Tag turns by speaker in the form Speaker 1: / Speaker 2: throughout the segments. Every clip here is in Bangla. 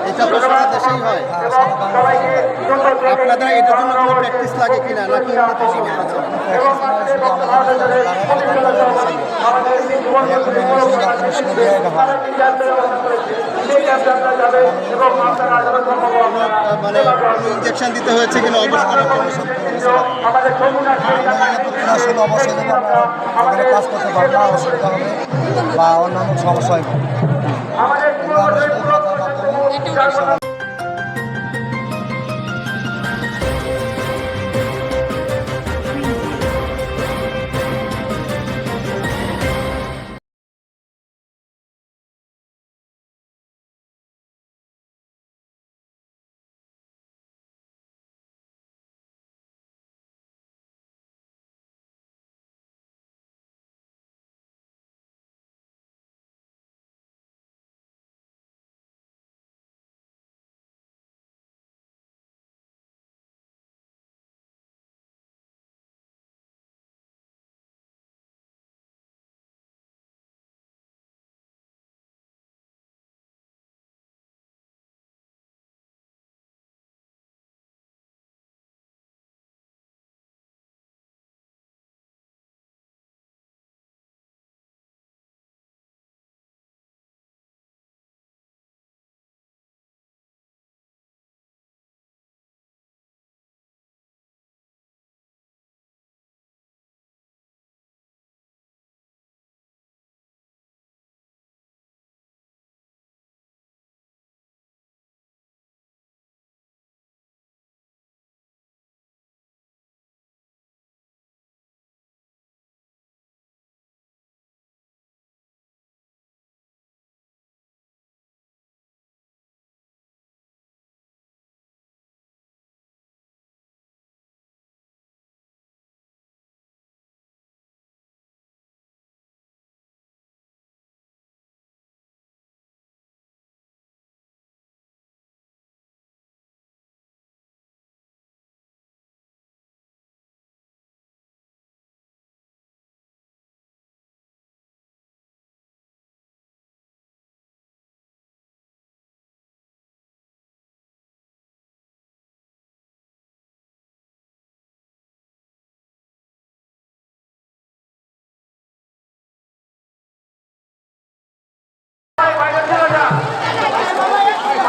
Speaker 1: এটা তো সারা দেশেই হয়। আপনাদের এটার জন্য কোনো প্র্যাকটিস লাগে কিনা নাকি এমনিতে শিখে গেছেন? মানে কোনো ইঞ্জেকশন দিতে হয়েছে কিনা অবশ্যই
Speaker 2: অবশ্যই আমরা কাজ করতে পারবো না, অসুবিধা হবে বা অন্যান্য সমস্যা হবে।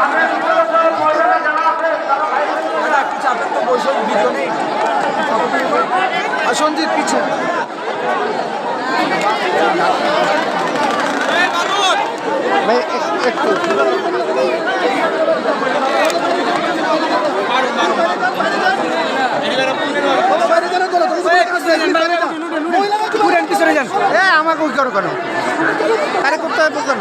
Speaker 2: আমরা শুধু কথার মাধ্যমে
Speaker 1: সঞ্জিত পিছে ভাই একটু আমাকে ওই করো কেন আরে করতে হবে কেন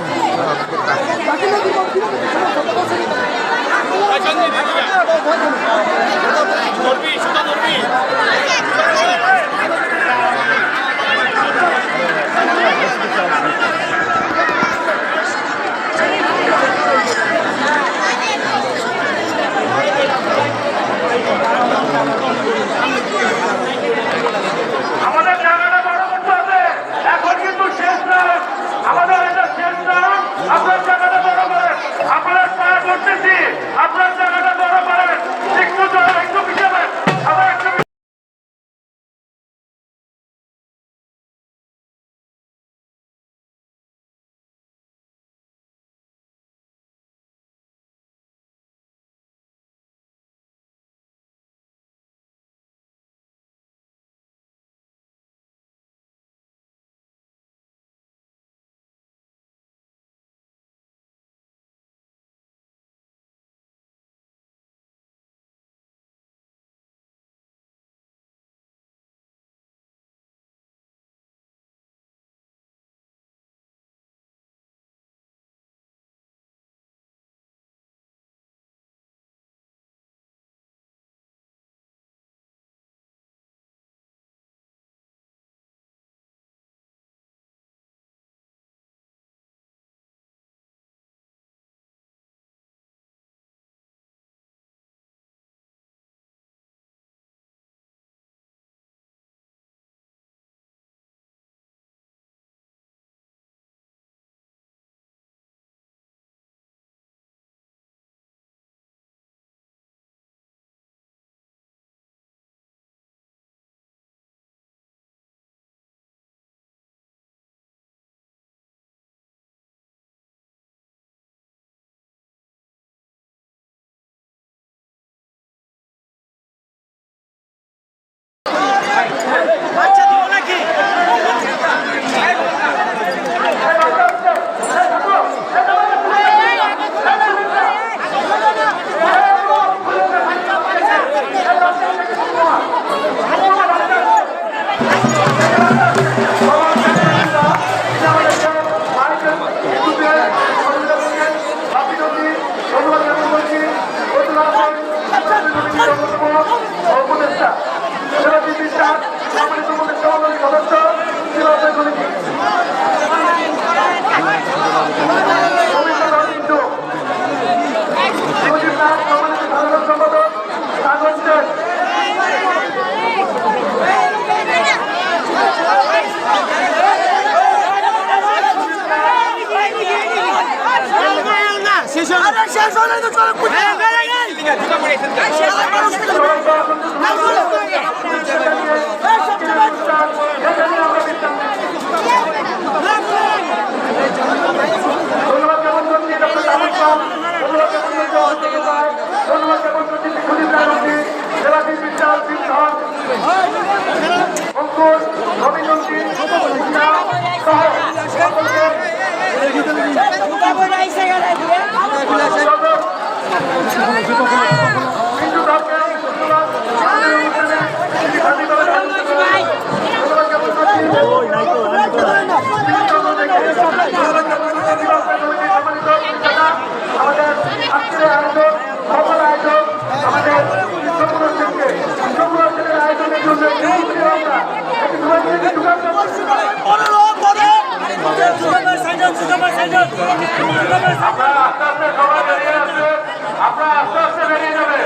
Speaker 3: আপনারা আস্তে আস্তে বেরিয়ে যাবে,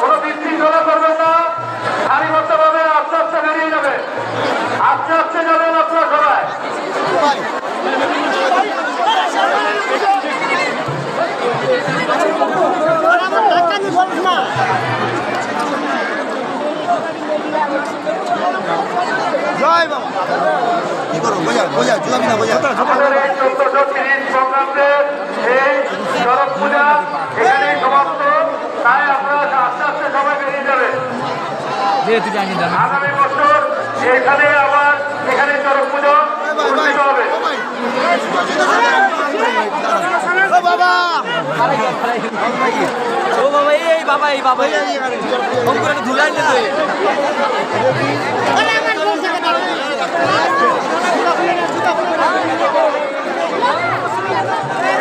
Speaker 3: কোনো বিশৃঙ্খলা করবেন না, সারিবদ্ধভাবে আস্তে আস্তে বেরিয়ে যাবে, আস্তে আস্তে যাবেন আপনারা সবাই।
Speaker 1: জয় বাবা কি করো বোঝা বোঝা জুয়াবি না বোঝা
Speaker 3: আমাদের এই 1430 সংক্রান্তের এই চরক পূজা এখানেই সমাপ্ত। তাই আপনারা আস্তে আস্তে সবাই বেরিয়ে যাবে। আগামী বছর এখানে আবার এখানে চরক পুজো অনুষ্ঠিত হবে।
Speaker 1: বাবা
Speaker 4: ও বাবা এই বাবা এই বাবা ফোন করে ধুলাই দেবে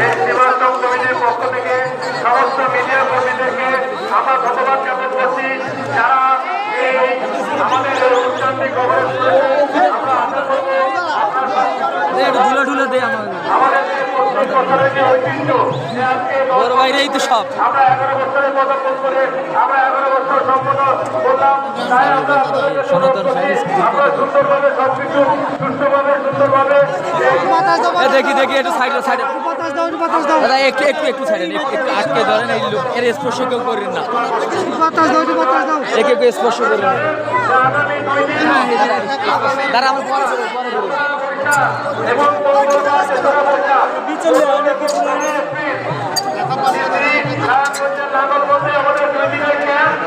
Speaker 3: এই নির্বাচন কমিটির পক্ষ থেকে সমস্ত মিডিয়া কর্মীদেরকে আমরা ধন্যবাদ জ্ঞাপন করছি, যারা এই আমাদের অনুষ্ঠানটি কভারেজ করেছে। আমরা আশা করব
Speaker 4: ধুলা ঢুলা দেয় আমার
Speaker 3: আমাদের যে প্রত্যেক বছরের যে ঐতিহ্য সে আজকে
Speaker 4: বড় বাইরে এই তো সব
Speaker 3: আমরা 11 বছরের পদার্পণ করে আমরা 11 বছর সম্পন্ন করলাম। তাই আমরা আপনাদেরকে
Speaker 4: সনাতন সংস্কৃতি
Speaker 3: আমরা সুন্দরভাবে সবকিছু সুস্থভাবে সুন্দরভাবে
Speaker 4: দেখি দেখি একটু সাইডে সাইডে দাদা একটু একটু একটু সাইডে একটু আটকে ধরেন এই লোক এর স্পর্শ কেউ করেন না একে একটু স্পর্শ করেন না
Speaker 3: আগামী 2 দিন
Speaker 4: দাঁড়া আমার পরে পরে
Speaker 3: এবং আমাদের 2 দিনের ক্যাম্প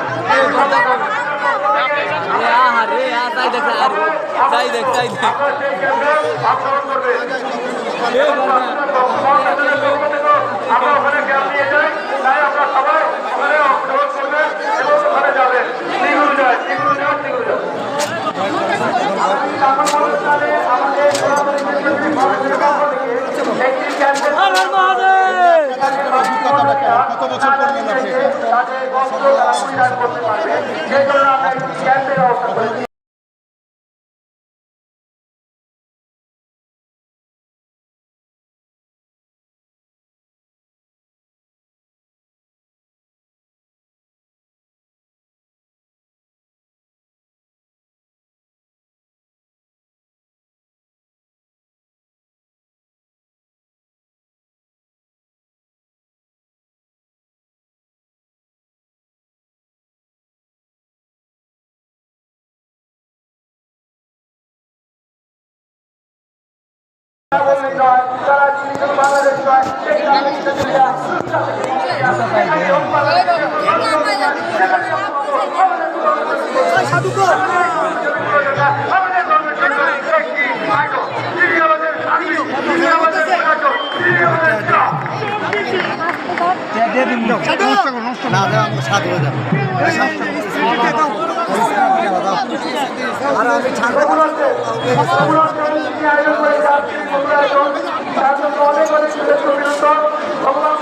Speaker 4: আরে তাই দেখ আর তাই দেখ তাই দেখ
Speaker 3: আমরা সেই ক্যাম্পে অংশগ্রহণ করবে। আমরা ওখানে ক্যাম্প নিয়ে যাই, তাই আমরা সবাই ওখানে অংশগ্রহণ করবেন এবং ওখানে যাবেন। সিঙ্গুর যায় সিঙ্গুর যায় সিঙ্গুর যায় একটি ক্যাম্পের
Speaker 1: কত বছর করলেন আপনি
Speaker 3: তাদের বস্ত্র তারা পরিধান করতে পারবে, সেই জন্য আমরা একটি ক্যাম্পের ব্যবস্থা করেছি। তারা যিনি বাংলাদেশ
Speaker 1: না আমি সাধু হয়ে যাবো আর আমি ছাড়বো
Speaker 3: অনেক অনেক ভগবান